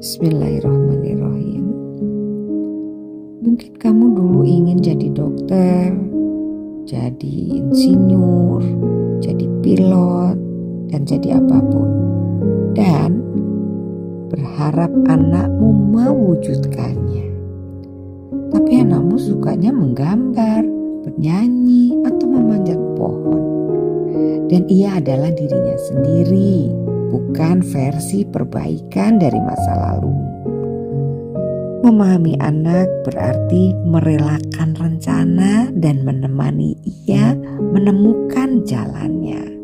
Bismillahirrahmanirrahim. Mungkin kamu dulu ingin jadi dokter, jadi insinyur, jadi pilot, dan jadi apapun. Dan berharap anakmu mewujudkannya. Tapi anakmu sukanya menggambar, bernyanyi, atau memanjat pohon. Dan ia adalah dirinya sendiri, bukan versi perbaikan dari masa lalu. Memahami anak berarti merelakan rencana dan menemani ia menemukan jalannya.